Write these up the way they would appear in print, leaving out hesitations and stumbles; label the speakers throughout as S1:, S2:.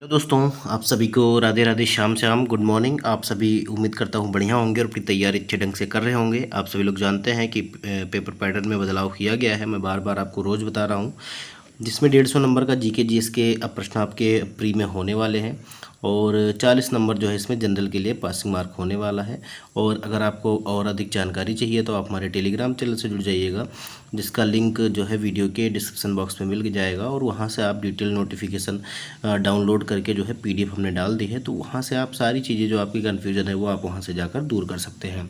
S1: Hello दोस्तों, आप सभी को राधे राधे, शाम शाम, गुड मॉर्निंग। आप सभी उम्मीद करता हूँ बढ़िया होंगे और अपनी तैयारी अच्छे ढंग से कर रहे होंगे। आप सभी लोग जानते हैं कि पेपर पैटर्न में बदलाव किया गया है। मैं बार बार आपको रोज़ बता रहा हूँ, जिसमें 150 नंबर का जीके जीएस के अब प्रश्न आपके प्री में होने वाले हैं और 40 नंबर जो है इसमें जनरल के लिए पासिंग मार्क होने वाला है। और अगर आपको और अधिक जानकारी चाहिए तो आप हमारे टेलीग्राम चैनल से जुड़ जाइएगा, जिसका लिंक जो है वीडियो के डिस्क्रिप्शन बॉक्स में मिल जाएगा और वहाँ से आप डिटेल नोटिफिकेशन डाउनलोड करके जो है पीडीएफ हमने डाल दी है, तो वहाँ से आप सारी चीज़ें जो आपकी कन्फ्यूजन है वो आप वहाँ से जाकर दूर कर सकते हैं।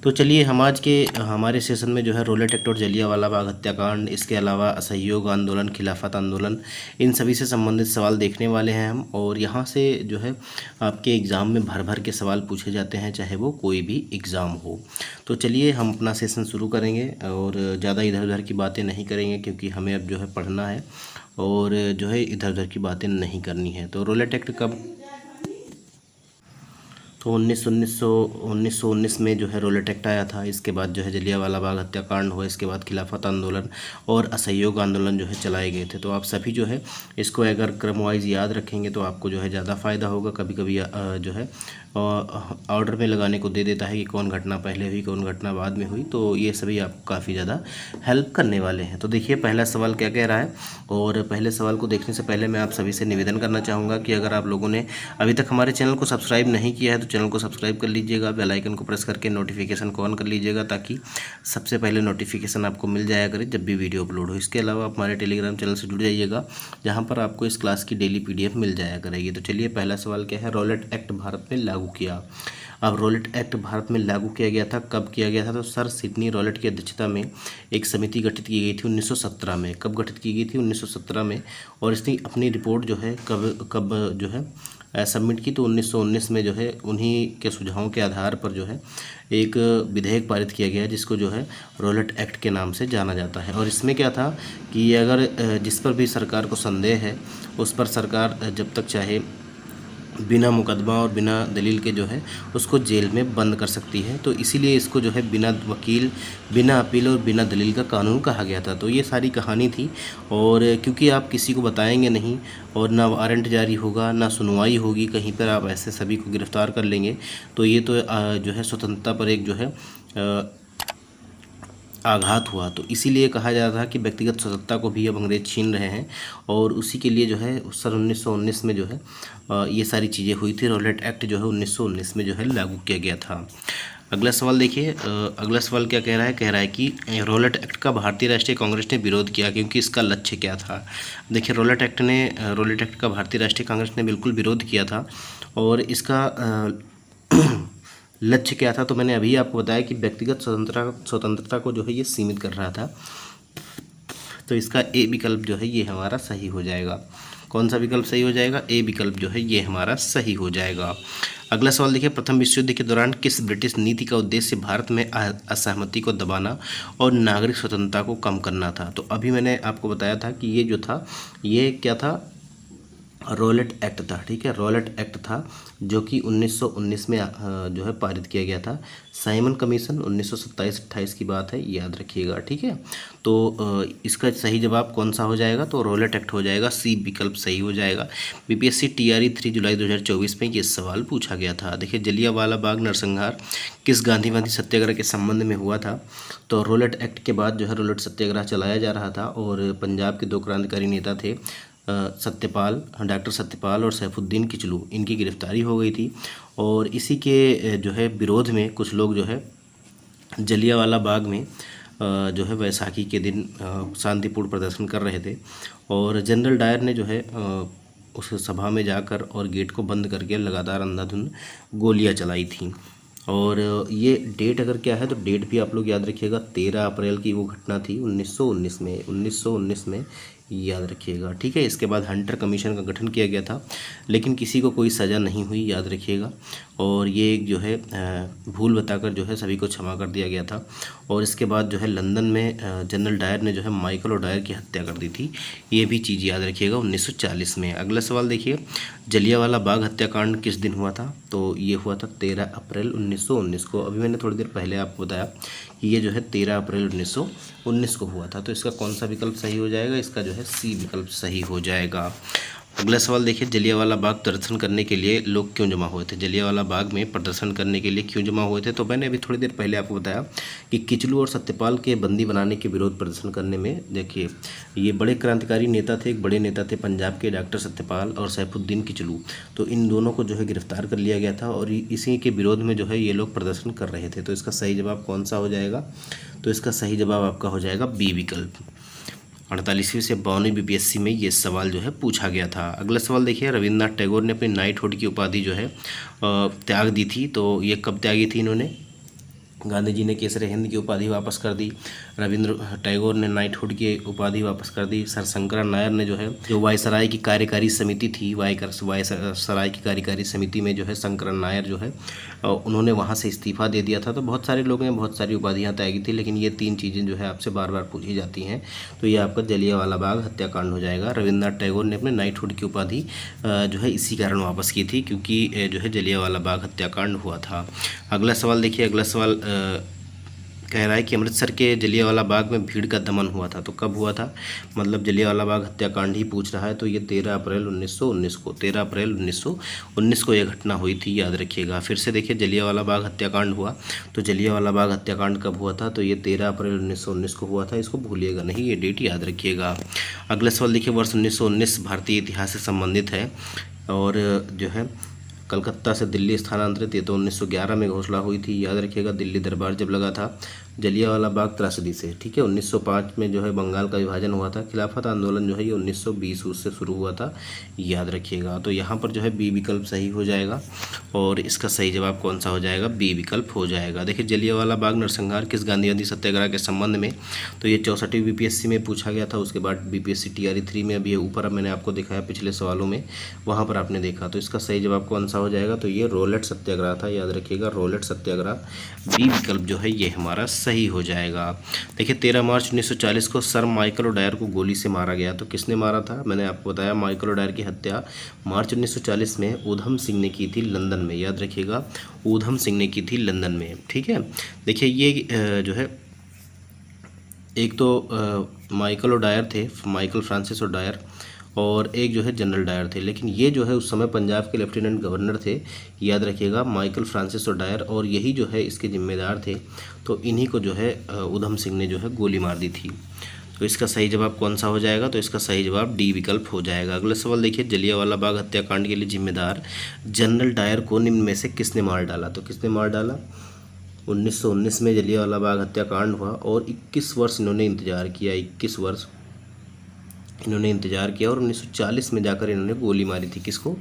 S1: तो चलिए, हम आज के हमारे सेशन में जो है रोलेट एक्ट और जलियांवाला बाग हत्याकांड, इसके अलावा असहयोग आंदोलन, खिलाफत आंदोलन, इन सभी से संबंधित सवाल देखने वाले हैं हम। और यहाँ से जो है आपके एग्ज़ाम में भर भर के सवाल पूछे जाते हैं, चाहे वो कोई भी एग्ज़ाम हो। तो चलिए, हम अपना सेशन शुरू करेंगे और ज़्यादा इधर उधर की बातें नहीं करेंगे, क्योंकि हमें अब जो है पढ़ना है और जो है इधर उधर की बातें नहीं करनी है। तो रोलेट एक्ट कब, तो 1919 में जो है रोलेट एक्ट आया था। इसके बाद जो है जलियांवाला बाग हत्याकांड हुआ, इसके बाद खिलाफत आंदोलन और असहयोग आंदोलन जो है चलाए गए थे। तो आप सभी जो है इसको अगर क्रम वाइज याद रखेंगे तो आपको जो है ज़्यादा फ़ायदा होगा। कभी कभी जो है ऑर्डर में लगाने को दे देता है कि कौन घटना पहले हुई, कौन घटना बाद में हुई, तो ये सभी आपको काफ़ी ज़्यादा हेल्प करने वाले हैं। तो देखिए, पहला सवाल क्या कह रहा है। और पहले सवाल को देखने से पहले मैं आप सभी से निवेदन करना चाहूँगा कि अगर आप लोगों ने अभी तक हमारे चैनल को सब्सक्राइब नहीं किया है तो चैनल को सब्सक्राइब कर लीजिएगा, बेल आइकन को प्रेस करके नोटिफिकेशन को ऑन कर लीजिएगा, ताकि सबसे पहले नोटिफिकेशन आपको मिल जाया करे जब भी वीडियो अपलोड हो। इसके अलावा आप हमारे टेलीग्राम चैनल से जुड़ जाइएगा, जहाँ पर आपको इस क्लास की डेली पीडीएफ मिल जाया करेगी। तो चलिए, पहला सवाल क्या है। रोलेट एक्ट भारत में लागू किया। अब रोलेट एक्ट भारत में लागू किया गया था, कब किया गया था, तो सर सिडनी रोलेट की अध्यक्षता में एक समिति गठित की गई थी 1917 में। कब गठित की गई थी? 1917 में। और इसने अपनी रिपोर्ट जो है कब कब जो है सबमिट की, तो 1919 में जो है उन्हीं के सुझावों के आधार पर जो है एक विधेयक पारित किया गया, जिसको जो है रोलेट एक्ट के नाम से जाना जाता है। और इसमें क्या था कि अगर जिस पर भी सरकार को संदेह है, उस पर सरकार जब तक चाहे बिना मुकदमा और बिना दलील के जो है उसको जेल में बंद कर सकती है। तो इसीलिए इसको जो है बिना वकील, बिना अपील और बिना दलील का कानून कहा गया था। तो ये सारी कहानी थी। और क्योंकि आप किसी को बताएंगे नहीं और ना वारंट जारी होगा, ना सुनवाई होगी, कहीं पर आप ऐसे सभी को गिरफ्तार कर लेंगे, तो ये तो जो है स्वतंत्रता पर एक जो है आघात हुआ। तो इसीलिए कहा जा रहा था कि व्यक्तिगत स्वतंत्रता को भी अब अंग्रेज छीन रहे हैं, और उसी के लिए जो है सन 1919 में जो है ये सारी चीज़ें हुई थी। रोलेट एक्ट जो है 1919 में जो है लागू किया गया था। अगला सवाल देखिए, अगला सवाल क्या कह रहा है कि रोलेट एक्ट का भारतीय राष्ट्रीय कांग्रेस ने विरोध किया, क्योंकि इसका लक्ष्य क्या था। देखिए, रोलेट एक्ट का भारतीय राष्ट्रीय कांग्रेस ने बिल्कुल विरोध किया था। और इसका लक्ष्य क्या था, तो मैंने अभी आपको बताया कि व्यक्तिगत स्वतंत्रता को जो है ये सीमित कर रहा था। तो इसका ए विकल्प जो है ये हमारा सही हो जाएगा। कौन सा विकल्प सही हो जाएगा? ए विकल्प जो है ये हमारा सही हो जाएगा। अगला सवाल देखिए, प्रथम विश्व युद्ध के दौरान किस ब्रिटिश नीति का उद्देश्य भारत में असहमति को दबाना और नागरिक स्वतंत्रता को कम करना था। तो अभी मैंने आपको बताया था कि ये जो था, ये क्या था, रोलेट एक्ट था। ठीक है, रोलेट एक्ट था जो कि 1919 में जो है पारित किया गया था। साइमन कमीशन 1927-28 की बात है, याद रखिएगा। ठीक है, तो इसका सही जवाब कौन सा हो जाएगा? तो रोलेट एक्ट हो जाएगा, सी विकल्प सही हो जाएगा। बीपीएससी टीआरई 3 जुलाई 2024 में ये सवाल पूछा गया था। देखिए, जलियांवाला बाग नरसंहार किस गांधीवादी सत्याग्रह के संबंध में हुआ था? तो रोलेट एक्ट के बाद जो है रोलेट सत्याग्रह चलाया जा रहा था, और पंजाब के दो क्रांतिकारी नेता थे, सत्यपाल, डॉक्टर सत्यपाल और सैफुद्दीन किचलू, इनकी गिरफ्तारी हो गई थी। और इसी के जो है विरोध में कुछ लोग जो है जलियांवाला बाग में जो है वैसाखी के दिन शांतिपूर्ण प्रदर्शन कर रहे थे, और जनरल डायर ने जो है उस सभा में जाकर और गेट को बंद करके लगातार अंधाधुंध गोलियां चलाई थीं। और ये डेट अगर क्या है तो डेट भी आप लोग याद रखिएगा, 13 अप्रैल की वो घटना थी 1919 में, याद रखिएगा। ठीक है, इसके बाद हंटर कमीशन का गठन किया गया था, लेकिन किसी को कोई सज़ा नहीं हुई, याद रखिएगा। और ये जो है भूल बताकर जो है सभी को क्षमा कर दिया गया था। और इसके बाद जो है लंदन में जनरल डायर ने जो है माइकल और डायर की हत्या कर दी थी, ये भी चीज़ याद रखिएगा 1940 में। अगला सवाल देखिए, जलियांवाला बाग हत्याकांड किस दिन हुआ था? तो ये हुआ था 13 अप्रैल 1919 को। अभी मैंने थोड़ी देर पहले आपको बताया कि ये जो है 13 अप्रैल 1919 को हुआ था। तो इसका कौन सा विकल्प सही हो जाएगा? इसका जो है सी विकल्प सही हो जाएगा। अगला सवाल देखिए, जलियांवाला बाग प्रदर्शन करने के लिए लोग क्यों जमा हुए थे? जलियांवाला बाग में प्रदर्शन करने के लिए क्यों जमा हुए थे? तो मैंने अभी थोड़ी देर पहले आपको बताया कि किचलू और सत्यपाल के बंदी बनाने के विरोध प्रदर्शन करने में, देखिए ये बड़े क्रांतिकारी नेता थे, एक बड़े नेता थे पंजाब के, डॉक्टर सत्यपाल और सैफुद्दीन किचलू। तो इन दोनों को जो है गिरफ्तार कर लिया गया था और इसी के विरोध में जो है ये लोग प्रदर्शन कर रहे थे। तो इसका सही जवाब कौन सा हो जाएगा? तो इसका सही जवाब आपका हो जाएगा बी विकल्प। 48वीं से 52वीं बीपीएससी में ये सवाल जो है पूछा गया था। अगला सवाल देखिए, रविन्द्रनाथ टैगोर ने अपनी नाइटहुड की उपाधि जो है त्याग दी थी। तो ये कब त्यागी थी इन्होंने? गांधी जी ने केसर हिंद की उपाधि वापस कर दी, रविंद्र टैगोर ने नाइटहुड की उपाधि वापस कर दी, सर शंकरा नायर ने जो है जो वायसराय की कार्यकारी समिति थी, वायसराय की कार्यकारी समिति में जो है शंकरा नायर जो है उन्होंने वहाँ से इस्तीफा दे दिया था। तो बहुत सारे लोगों ने बहुत सारी उपाधियाँ त्यागी थी, लेकिन ये 3 चीज़ें जो है आपसे बार बार पूछी जाती हैं। तो ये आपका जलियांवाला बाग हत्याकांड हो जाएगा। रविन्द्रनाथ टैगोर ने अपने नाइटहुड की उपाधि जो है इसी कारण वापस की थी, क्योंकि जो है जलियांवाला बाग हत्याकांड हुआ था। अगला सवाल देखिए, अगला सवाल कह रहा है कि अमृतसर के जलियांवाला बाग में भीड़ का दमन हुआ था। तो कब हुआ था? मतलब जलियांवाला बाग हत्याकांड ही पूछ रहा है। तो ये 13 अप्रैल 1919 को, 13 अप्रैल 1919 को यह घटना हुई थी, याद रखिएगा। फिर से देखिए, जलियांवाला बाग हत्याकांड हुआ। तो जलियांवाला बाग हत्याकांड कब हुआ था? तो ये 13 अप्रैल 1919 को हुआ था। इसको भूलिएगा नहीं, ये डेट याद रखिएगा। अगला सवाल देखिए, वर्ष 1919 भारतीय इतिहास से संबंधित है और जो है कलकत्ता से दिल्ली स्थानांतरित, ये तो 1911 में घोषणा हुई थी, याद रखिएगा। दिल्ली दरबार जब लगा था जलियांवाला बाग त्रासदी से, ठीक है। 1905 में जो है बंगाल का विभाजन हुआ था। खिलाफत आंदोलन जो है ये 1920 उससे शुरू हुआ था, याद रखिएगा। तो यहाँ पर जो है बी विकल्प सही हो जाएगा और इसका सही जवाब कौन सा हो जाएगा? बी विकल्प हो जाएगा। देखिए, जलियांवाला बाग नरसंहार किस गांधीवादी सत्याग्रह के संबंध में? तो ये 64वीं बीपीएससी में पूछा गया था। उसके बाद बीपीएससी TRE 3 में अभी ऊपर मैंने आपको दिखाया पिछले सवालों में, वहाँ पर आपने देखा। तो इसका सही जवाब कौन सा हो जाएगा? तो ये रोलेट सत्याग्रह था, याद रखिएगा, रोलेट सत्याग्रह। बी विकल्प जो है ये हमारा सही हो जाएगा। देखिए, 13 मार्च 1940 को सर माइकल ओडायर को गोली से मारा गया। तो किसने मारा था? मैंने आपको बताया, माइकल ओडायर की हत्या मार्च 1940 में ऊधम सिंह ने की थी लंदन में, याद रखिएगा, ऊधम सिंह ने की थी लंदन में, ठीक है। देखिए, ये जो है एक तो माइकल ओडायर थे, माइकल फ्रांसिस ओडायर, और एक जो है जनरल डायर थे। लेकिन ये जो है उस समय पंजाब के लेफ्टिनेंट गवर्नर थे, याद रखिएगा, माइकल फ्रांसिस ओडायर, और यही जो है इसके जिम्मेदार थे। तो इन्हीं को जो है ऊधम सिंह ने जो है गोली मार दी थी। तो इसका सही जवाब कौन सा हो जाएगा? तो इसका सही जवाब डी विकल्प हो जाएगा। अगला सवाल देखिए, जलियांवाला बाग हत्याकांड के लिए जिम्मेदार जनरल डायर को निम्न में से किसने मार डाला? तो किसने मार डाला? 1919 में जलियांवाला बाग हत्याकांड हुआ और 21 वर्ष इन्होंने इंतजार किया, 21 वर्ष इन्होंने इंतजार किया और 1940 में जाकर इन्होंने गोली मारी थी। किसको?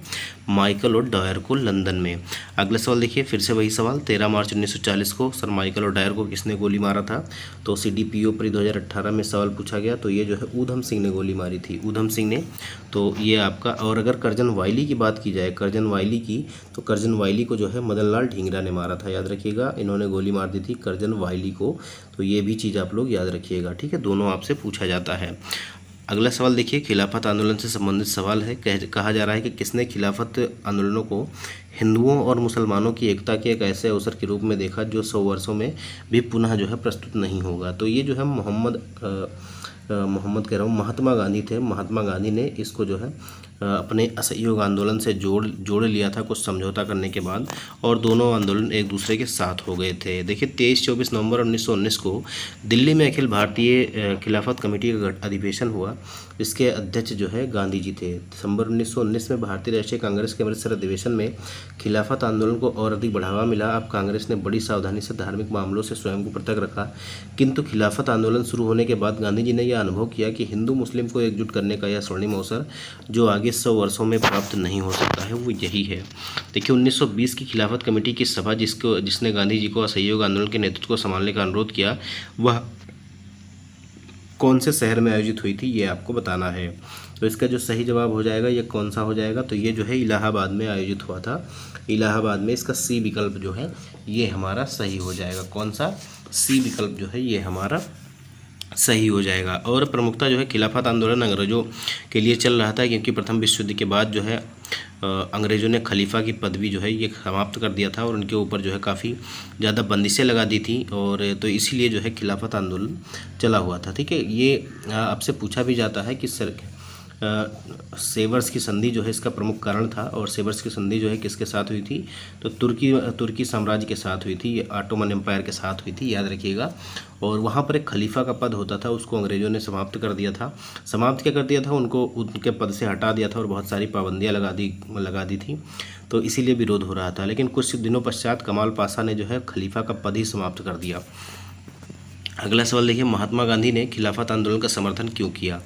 S1: माइकल ओडायर को, लंदन में। अगला सवाल देखिए, फिर से वही सवाल, 13 मार्च 1940 को सर माइकल ओडायर को किसने गोली मारा था? तो CDPO प्री 2018 में सवाल पूछा गया। तो ये जो है ऊधम सिंह ने गोली मारी थी, ऊधम सिंह ने। तो ये आपका, और अगर करजन वाइली की बात की जाए, करजन वाइली की, तो करजन वाइली को जो है मदन लाल ढींगरा ने मारा था, याद रखिएगा, इन्होंने गोली मार दी थी करजन वाइली को। तो ये भी चीज़ आप लोग याद रखिएगा, ठीक है, दोनों आपसे पूछा जाता है। अगला सवाल देखिए, खिलाफत आंदोलन से संबंधित सवाल है। कहा जा रहा है कि किसने खिलाफत आंदोलनों को हिंदुओं और मुसलमानों की एकता के एक ऐसे अवसर के रूप में देखा जो 100 वर्षों में भी पुनः जो है प्रस्तुत नहीं होगा? तो ये जो है मोहम्मद कह रहा हूँ, महात्मा गांधी थे। महात्मा गांधी ने इसको जो है अपने असहयोग आंदोलन से जोड़ लिया था कुछ समझौता करने के बाद, और दोनों आंदोलन एक दूसरे के साथ हो गए थे। देखिए, 23-24 नवंबर 1919 को दिल्ली में अखिल भारतीय खिलाफत कमेटी का अधिवेशन हुआ। इसके अध्यक्ष जो है गांधी जी थे। दिसंबर 1919 में भारतीय राष्ट्रीय कांग्रेस के अमृतसर अधिवेशन में खिलाफत आंदोलन को और अधिक बढ़ावा मिला। अब कांग्रेस ने बड़ी सावधानी से धार्मिक मामलों से स्वयं को पृथक रखा, किंतु खिलाफत आंदोलन शुरू होने के बाद गांधी जी ने यह अनुभव किया कि हिंदू मुस्लिम को एकजुट करने का यह स्वर्णिम अवसर जो आगे 100 वर्षों में प्राप्त नहीं हो सकता है, वो यही है। देखिए, 1920 की खिलाफत कमेटी की सभा जिसने गांधी जी को असहयोग आंदोलन के नेतृत्व को संभालने का अनुरोध किया, वह कौन से शहर में आयोजित हुई थी, ये आपको बताना है। तो इसका जो सही जवाब हो जाएगा ये कौन सा हो जाएगा? तो ये जो है इलाहाबाद में आयोजित हुआ था, इलाहाबाद में। इसका सी विकल्प जो है ये हमारा सही हो जाएगा। कौन सा? सी विकल्प जो है ये हमारा सही हो जाएगा। और प्रमुखता जो है खिलाफत आंदोलन अंग्रेज़ों के लिए चल रहा था, क्योंकि प्रथम विश्व युद्ध के बाद जो है अंग्रेज़ों ने खलीफा की पदवी जो है ये समाप्त कर दिया था और उनके ऊपर जो है काफ़ी ज़्यादा बंदिशें लगा दी थी, और तो इसीलिए जो है खिलाफत आंदोलन चला हुआ था, ठीक है। ये आपसे पूछा भी जाता है कि सेवर्स की संधि जो है इसका प्रमुख कारण था। और सेवर्स की संधि जो है किसके साथ हुई थी, तो तुर्की साम्राज्य के साथ हुई थी, ये ऑटोमन एम्पायर के साथ हुई थी, याद रखिएगा। और वहाँ पर एक खलीफा का पद होता था, उसको अंग्रेज़ों ने समाप्त कर दिया था। समाप्त क्या कर दिया था, उनको उनके पद से हटा दिया था और बहुत सारी पाबंदियाँ लगा दी थी, तो इसीलिए विरोध हो रहा था। लेकिन कुछ दिनों पश्चात कमाल पाशा ने जो है खलीफा का पद ही समाप्त कर दिया। अगला सवाल देखिए, महात्मा गांधी ने खिलाफत आंदोलन का समर्थन क्यों किया।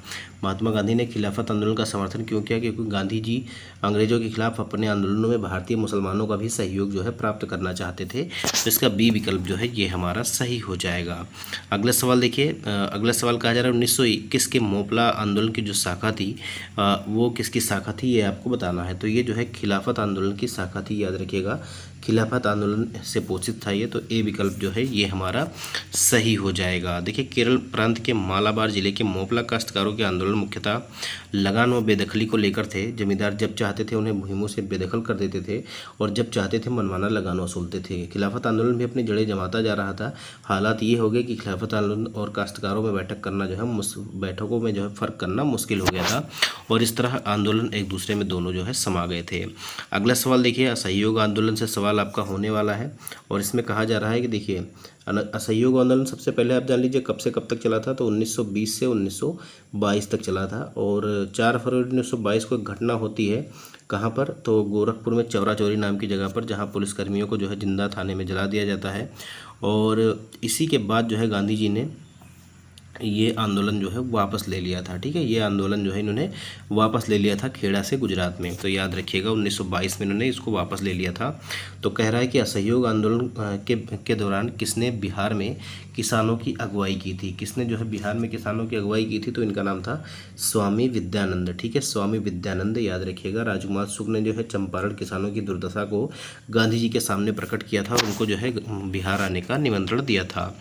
S1: महात्मा गांधी ने खिलाफत आंदोलन का समर्थन क्यों किया, क्योंकि गांधी जी अंग्रेजों के खिलाफ अपने आंदोलनों में भारतीय मुसलमानों का भी सहयोग जो है प्राप्त करना चाहते थे। तो इसका बी विकल्प जो है ये हमारा सही हो जाएगा। अगला सवाल देखिए, अगला सवाल कहा जा रहा है 1921 के मोपला आंदोलन की जो शाखा थी वो किसकी शाखा थी, ये आपको बताना है। तो ये जो है खिलाफत आंदोलन की शाखा थी, याद रखिएगा, खिलाफत आंदोलन से पोषित था ये। तो ए विकल्प जो है ये हमारा सही हो जाएगा। देखिए, केरल प्रांत के मालाबार जिले के मोपला काश्तकारों के आंदोलन मुख्यतः लगान व बेदखली को लेकर थे। जमींदार जब चाहते थे उन्हें मुहिमों से बेदखल कर देते थे और जब चाहते थे मनमाना लगान वसूलते थे। खिलाफत आंदोलन भी अपनी जड़ें जमाता जा रहा था। हालात ये हो गए कि खिलाफत आंदोलन और काश्तकारों में बैठक करना जो है बैठकों में जो है फ़र्क करना मुश्किल हो गया था और इस तरह आंदोलन एक दूसरे में दोनों जो है समा गए थे। अगला सवाल देखिए, असहयोग आंदोलन से सवाल आपका होने वाला है और इसमें कहा जा रहा है कि देखिए, असहयोग आंदोलन सबसे पहले आप जान लीजिए कब से कब तक चला था, तो 1920 से 1922 तक चला था। और 4 फरवरी 1922 को एक घटना होती है, कहाँ पर, तो गोरखपुर में चौरा चौरी नाम की जगह पर, जहाँ पुलिसकर्मियों को जो है जिंदा थाने में जला दिया जाता है। और इसी के बाद जो है गांधी जी ने ये आंदोलन जो है वापस ले लिया था। ठीक है, ये आंदोलन जो है इन्होंने वापस ले लिया था खेड़ा से गुजरात में। तो याद रखिएगा 1922 में इन्होंने इसको वापस ले लिया था। तो कह रहा है कि असहयोग आंदोलन के दौरान किसने बिहार में किसानों की अगुवाई की थी। किसने जो है बिहार में किसानों की अगुवाई की थी, तो इनका नाम था स्वामी विद्यानंद। ठीक है, स्वामी विद्यानंद, याद रखिएगा। राजकुमार शुक्ल ने जो है चंपारण किसानों की दुर्दशा को गांधी जी के सामने प्रकट किया था और उनको जो है बिहार आने का निमंत्रण दिया था।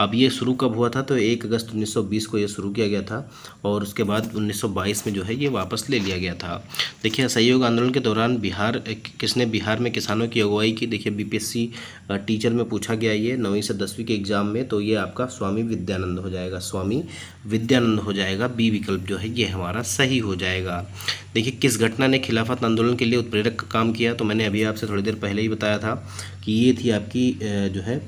S1: अब ये शुरू कब हुआ था, तो 1 अगस्त 1920 को ये शुरू किया गया था और उसके बाद 1922 में जो है ये वापस ले लिया गया था। देखिए, असहयोग आंदोलन के दौरान किसने बिहार में किसानों की अगुवाई की। देखिए, बीपीएससी टीचर में पूछा गया ये 9वीं से 10वीं के एग्जाम में, तो ये आपका स्वामी विद्यानंद हो जाएगा, स्वामी विद्यानंद हो जाएगा। बी विकल्प जो है ये हमारा सही हो जाएगा। देखिए, किस घटना ने खिलाफत आंदोलन के लिए उत्प्रेरक का काम किया, तो मैंने अभी आपसे थोड़ी देर पहले ही बताया था कि ये थी आपकी जो है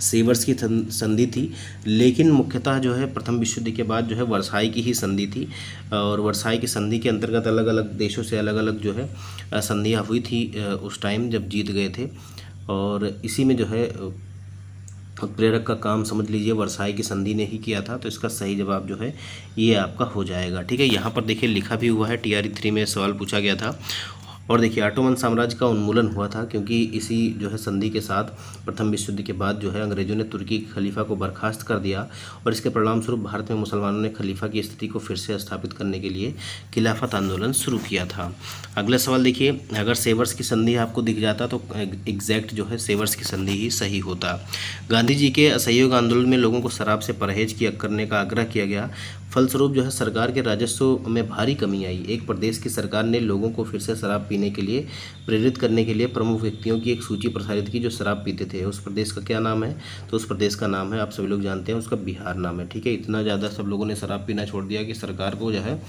S1: सेवर्स की संधि थी। लेकिन मुख्यतः जो है प्रथम विश्व युद्ध के बाद जो है वर्साई की ही संधि थी और वर्साई की संधि के अंतर्गत अलग अलग देशों से अलग अलग जो है संधियाँ हुई थी उस टाइम जब जीत गए थे। और इसी में जो है उत्प्रेरक का काम समझ लीजिए वर्साई की संधि ने ही किया था। तो इसका सही जवाब जो है ये आपका हो जाएगा। ठीक है, यहाँ पर देखिए लिखा भी हुआ है, TRE 3 में सवाल पूछा गया था। और देखिए, ऑटोमन साम्राज्य का उन्मूलन हुआ था क्योंकि इसी जो है संधि के साथ प्रथम विश्व युद्ध के बाद जो है अंग्रेजों ने तुर्की खलीफा को बर्खास्त कर दिया और इसके परिणाम स्वरूप भारत में मुसलमानों ने खलीफा की स्थिति को फिर से स्थापित करने के लिए खिलाफत आंदोलन शुरू किया था। अगला सवाल देखिए, अगर सेवर्स की संधि आपको दिख जाता तो एग्जैक्ट जो है सेवर्स की संधि ही सही होता। गांधी जी के असहयोग आंदोलन में लोगों को शराब से परहेज करने का आग्रह किया गया। फलस्वरूप जो है सरकार के राजस्व में भारी कमी आई। एक प्रदेश की सरकार ने लोगों को फिर से शराब पीने के लिए प्रेरित करने के लिए प्रमुख व्यक्तियों की एक सूची प्रसारित की जो शराब पीते थे। उस प्रदेश का क्या नाम है, तो उस प्रदेश का नाम है, आप सभी लोग जानते हैं, उसका बिहार नाम है। ठीक है, इतना ज़्यादा सब लोगों ने शराब पीना छोड़ दिया कि सरकार को जो है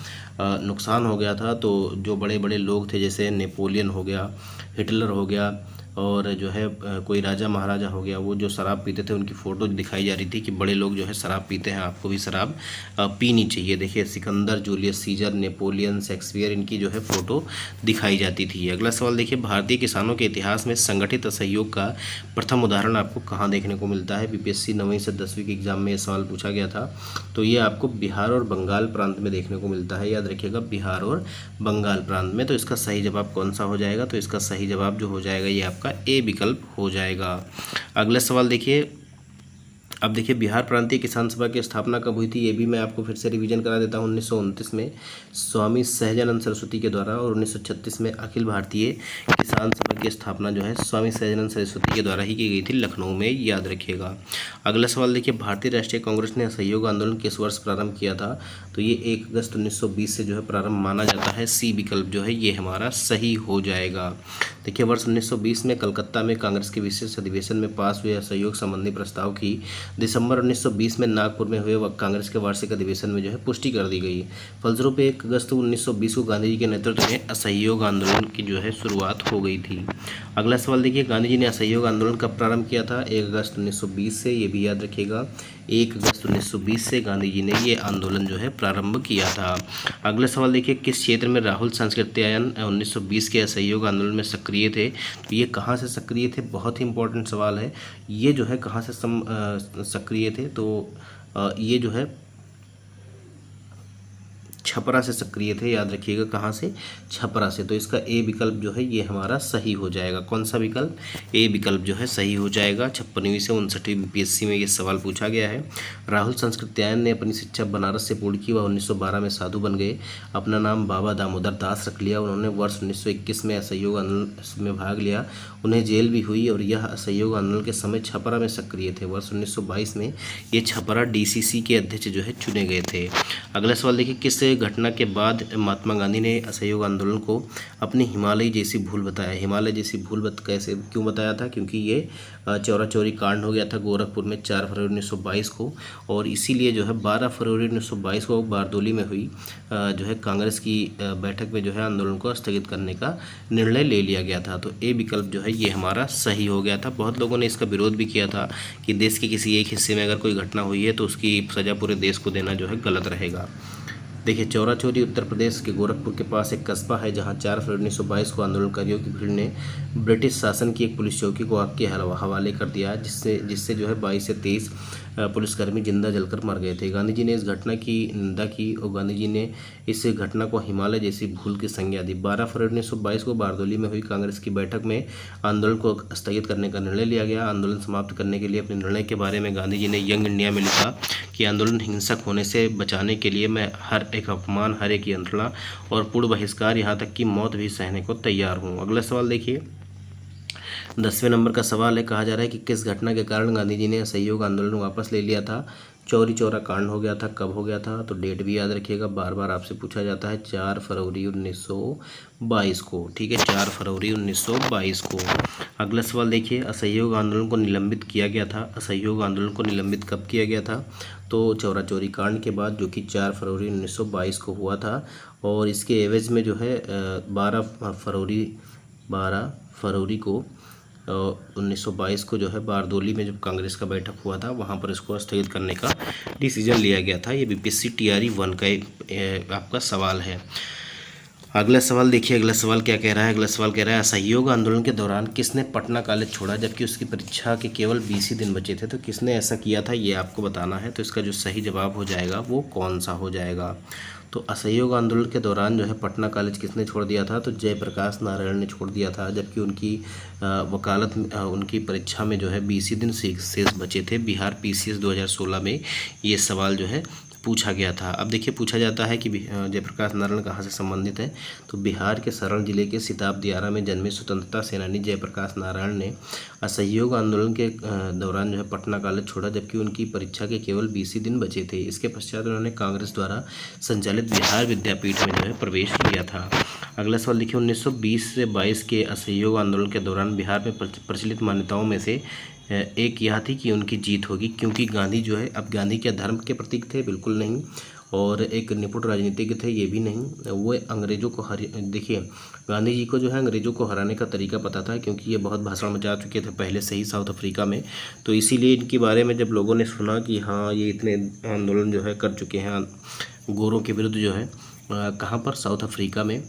S1: नुकसान हो गया था। तो जो बड़े बड़े लोग थे जैसे नेपोलियन हो गया, हिटलर हो गया और जो है कोई राजा महाराजा हो गया, वो जो शराब पीते थे उनकी फ़ोटो दिखाई जा रही थी कि बड़े लोग जो है शराब पीते हैं, आपको भी शराब पीनी चाहिए। देखिए, Sikandar, Julius Caesar, Napoleon, Shakespeare, इनकी जो है फ़ोटो दिखाई जाती थी। अगला सवाल देखिए, भारतीय किसानों के इतिहास में संगठित असहयोग का प्रथम उदाहरण आपको कहाँ देखने को मिलता है। बीपीएससी 9वीं से 10वीं के एग्जाम में ये सवाल पूछा गया था। तो ये आपको बिहार और बंगाल प्रांत में देखने को मिलता है, याद रखिएगा, बिहार और बंगाल प्रांत में। तो इसका सही जवाब कौन सा हो जाएगा, तो इसका सही जवाब जो हो जाएगा ये आपका ए विकल्प हो जाएगा। अगला सवाल देखिए, अब देखिए बिहार प्रांतीय किसान सभा की स्थापना कब हुई थी, ये भी मैं आपको फिर से रिवीजन करा देता हूँ। 1929 में स्वामी सहजानंद सरस्वती के द्वारा और 1936 में अखिल भारतीय किसान सभा की स्थापना जो है स्वामी सहजानंद सरस्वती के द्वारा ही की गई थी लखनऊ में, याद रखिएगा। अगला सवाल देखिए, भारतीय राष्ट्रीय कांग्रेस ने असहयोग आंदोलन किस वर्ष प्रारंभ किया था, तो ये 1 अगस्त 1920 से जो है प्रारंभ माना जाता है। सी विकल्प जो है ये हमारा सही हो जाएगा। देखिए वर्ष 1920 में कलकत्ता में कांग्रेस के विशेष अधिवेशन में पास हुए असहयोग संबंधी प्रस्ताव की दिसंबर 1920 में नागपुर में हुए कांग्रेस के वार्षिक अधिवेशन में जो है पुष्टि कर दी गई। फलस्वरूप 1 अगस्त 1920 को गांधी जी के नेतृत्व में असहयोग आंदोलन की जो है शुरुआत हो गई थी। अगला सवाल देखिए, गांधी जी ने असहयोग आंदोलन कब प्रारंभ किया था? 1 अगस्त 1920 से, ये भी याद रखिएगा। 1 अगस्त 1920 से गांधी जी ने ये आंदोलन जो है प्रारंभ किया था। अगला सवाल देखिए, किस क्षेत्र में राहुल सांस्कृत्यायन 1920 के असहयोग आंदोलन में सक्रिय थे? तो ये कहाँ से सक्रिय थे? बहुत ही इंपॉर्टेंट सवाल है। ये जो है कहाँ से सक्रिय थे? तो ये जो है छपरा से सक्रिय थे, याद रखिएगा। कहाँ से? छपरा से। तो इसका ए विकल्प जो है ये हमारा सही हो जाएगा। कौन सा विकल्प? ए विकल्प जो है सही हो जाएगा। 56वीं से 59वीं बीपीएससी में ये सवाल पूछा गया है। राहुल सांस्कृत्यायन ने अपनी शिक्षा बनारस से पूर्ण की। वह 1912 में साधु बन गए। अपना नाम बाबा दामोदर दास रख लिया। उन्होंने वर्ष 1921 में असहयोग आंदोलन में भाग लिया। उन्हें जेल भी हुई और यह असहयोग आंदोलन के समय छपरा में सक्रिय थे। वर्ष 1922 में ये छपरा डीसीसी के अध्यक्ष जो है चुने गए थे। अगला सवाल देखिए, किस घटना के बाद महात्मा गांधी ने असहयोग आंदोलन को अपनी हिमालय जैसी भूल बताया? हिमालय जैसी भूल कैसे क्यों बताया था? क्योंकि ये चौरा चौरी कांड हो गया था गोरखपुर में 4 फरवरी 1922 को, और इसीलिए जो है 12 फरवरी 1922 को बारदोली में हुई जो है कांग्रेस की बैठक में जो है आंदोलन को स्थगित करने का निर्णय ले लिया गया था। तो ए विकल्प जो है ये हमारा सही हो गया था। बहुत लोगों ने इसका विरोध भी किया था कि देश के किसी एक हिस्से में अगर कोई घटना हुई है तो उसकी सज़ा पूरे देश को देना जो है गलत रहेगा। देखिए चौरा चौरी उत्तर प्रदेश के गोरखपुर के पास एक कस्बा है जहां 4 फरवरी 1922 को आंदोलनकारियों की भीड़ ने ब्रिटिश शासन की एक पुलिस चौकी को आग के हवाले कर दिया, जिससे जो है 22 से 23 पुलिसकर्मी जिंदा जलकर मर गए थे। गांधी जी ने इस घटना की निंदा की और गांधी जी ने इस घटना को हिमालय जैसी भूल की संज्ञा दी। 12 फरवरी 1922 को बारदोली में हुई कांग्रेस की बैठक में आंदोलन को स्थगित करने का निर्णय लिया गया। आंदोलन समाप्त करने के लिए अपने निर्णय के बारे में गांधी जी ने यंग इंडिया में लिखा कि आंदोलन हिंसक होने से बचाने के लिए मैं हर एक अपमान, हर एक यंत्रणा और पूर्ण बहिष्कार, यहाँ तक कि मौत भी सहने को तैयार हूँ। अगला सवाल देखिए, 10वें नंबर का सवाल है। कहा जा रहा है कि किस घटना के कारण गांधी जी ने असहयोग आंदोलन वापस ले लिया था? चौरी चौरा कांड हो गया था। कब हो गया था? तो डेट भी याद रखिएगा, बार बार आपसे पूछा जाता है। 4 फरवरी 1922 को। ठीक है, 4 फरवरी 1922 को। अगला सवाल देखिए, असहयोग आंदोलन को निलंबित किया गया था। असहयोग आंदोलन को निलंबित कब किया गया था? तो चौरा चौरी कांड के बाद, जो कि 4 फरवरी 1922 को हुआ था। और इसके एवज में जो है 12 फरवरी को 1922 को जो है बारदोली में जब कांग्रेस का बैठक हुआ था वहाँ पर इसको स्थगित करने का डिसीजन लिया गया था। ये बीपीएससी टीआरई 1 का आपका सवाल है। अगला सवाल देखिए, अगला सवाल क्या कह रहा है? अगला सवाल कह रहा है, असहयोग आंदोलन के दौरान किसने पटना कॉलेज छोड़ा जबकि उसकी परीक्षा के केवल 20 ही दिन बचे थे? तो किसने ऐसा किया था ये आपको बताना है। तो इसका जो सही जवाब हो जाएगा वो कौन सा हो जाएगा? तो असहयोग आंदोलन के दौरान जो है पटना कॉलेज किसने छोड़ दिया था? तो जयप्रकाश नारायण ने छोड़ दिया था, जबकि उनकी वकालत उनकी परीक्षा में जो है 20 ही दिन शेष बचे थे। बिहार पीसीएस 2016 में ये सवाल जो है पूछा गया था। अब देखिए पूछा जाता है कि जयप्रकाश नारायण कहाँ से संबंधित है? तो बिहार के सारण जिले के सिताब दियारा में जन्मे स्वतंत्रता सेनानी जयप्रकाश नारायण ने असहयोग आंदोलन के दौरान जो है पटना कॉलेज छोड़ा जबकि उनकी परीक्षा के केवल 20 ही दिन बचे थे। इसके पश्चात उन्होंने कांग्रेस द्वारा संचालित बिहार विद्यापीठ में जो है प्रवेश किया था। अगला सवाल देखिए, 1920 से 22 के असहयोग आंदोलन के दौरान बिहार में प्रचलित मान्यताओं में से एक यह थी कि उनकी जीत होगी, क्योंकि गांधी जो है, अब गांधी क्या धर्म के प्रतीक थे? बिल्कुल नहीं। और एक निपुण राजनीतिज्ञ थे? ये भी नहीं। वो अंग्रेजों को देखिए गांधी जी को जो है अंग्रेजों को हराने का तरीका पता था, क्योंकि ये बहुत भाषण मचा चुके थे पहले से ही साउथ अफ्रीका में। तो इसीलिए इनके बारे में जब लोगों ने सुना कि हाँ ये इतने आंदोलन जो है कर चुके हैं गोरों के विरुद्ध जो है कहाँ पर? साउथ अफ्रीका में।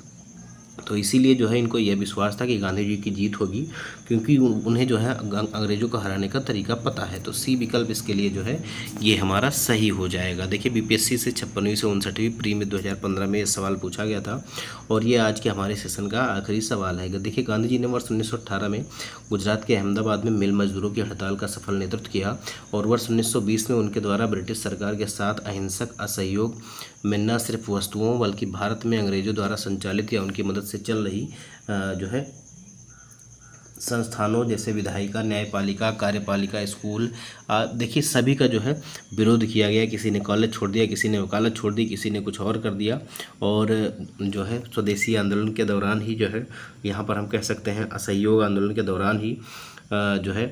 S1: तो इसीलिए जो है इनको यह विश्वास था कि गांधी जी की जीत होगी, क्योंकि उन्हें जो है अंग्रेजों को हराने का तरीका पता है। तो सी विकल्प इसके लिए जो है ये हमारा सही हो जाएगा। देखिए बीपीएससी से 56वीं से 59वीं प्री में 2015 में ये सवाल पूछा गया था और ये आज के हमारे सेशन का आखिरी सवाल है। देखिए गांधी जी ने वर्ष 1918 में गुजरात के अहमदाबाद में मिल मजदूरों की हड़ताल का सफल नेतृत्व किया और वर्ष 1920 में उनके द्वारा ब्रिटिश सरकार के साथ अहिंसक असहयोग में न सिर्फ वस्तुओं बल्कि भारत में अंग्रेजों द्वारा संचालित या उनकी मदद से चल रही जो है संस्थानों जैसे विधायिका, न्यायपालिका, कार्यपालिका, स्कूल, देखिए सभी का जो है विरोध किया गया। किसी ने कॉलेज छोड़ दिया, किसी ने वकालत छोड़ दी, किसी ने कुछ और कर दिया। और जो है स्वदेशी आंदोलन के दौरान ही जो है, यहाँ पर हम कह सकते हैं असहयोग आंदोलन के दौरान ही जो है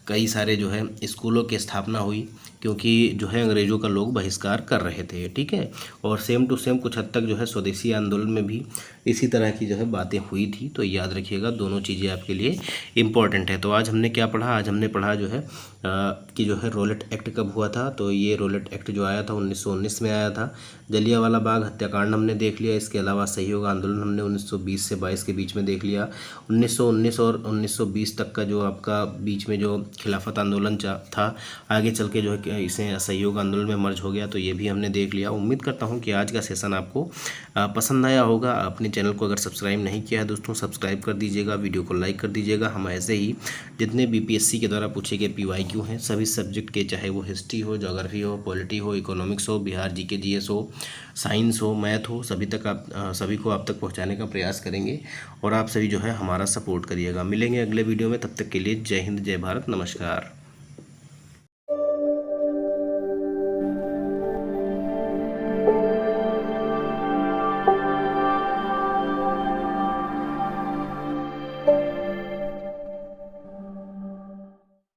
S1: कई सारे जो है स्कूलों की स्थापना हुई, क्योंकि जो है अंग्रेज़ों का लोग बहिष्कार कर रहे थे। ठीक है, और सेम टू सेम कुछ हद तक जो है स्वदेशी आंदोलन में भी इसी तरह की जो है बातें हुई थी। तो याद रखिएगा, दोनों चीज़ें आपके लिए इम्पॉर्टेंट है। तो आज हमने क्या पढ़ा? आज हमने पढ़ा जो है कि जो है रोलेट एक्ट कब हुआ था। तो ये रोलेट एक्ट जो आया था 1919 में आया था। जलियांवाला बाग हत्याकांड हमने देख लिया। इसके अलावा सहयोग आंदोलन हमने 1920 से 22 के बीच में देख लिया। 1919 और 1920 तक का जो आपका बीच में जो खिलाफत आंदोलन था, आगे चल के जो है इसे असहयोग आंदोलन में मर्ज हो गया। तो ये भी हमने देख लिया। उम्मीद करता हूँ कि आज का सेशन आपको पसंद आया होगा। अपने चैनल को अगर सब्सक्राइब नहीं किया है दोस्तों, सब्सक्राइब कर दीजिएगा, वीडियो को लाइक कर दीजिएगा। हम ऐसे ही जितने बीपीएससी के द्वारा पूछे गए PYQ हैं सभी सब्जेक्ट के, चाहे वो हिस्ट्री हो, ज्योग्राफी हो, पॉलिटी हो, इकोनॉमिक्स हो, बिहार GK GS हो, साइंस हो, मैथ हो, सभी को आप तक पहुँचाने का प्रयास करेंगे। और आप सभी जो है हमारा सपोर्ट करिएगा। मिलेंगे अगले वीडियो में, तब तक के लिए जय हिंद, जय भारत, नमस्कार।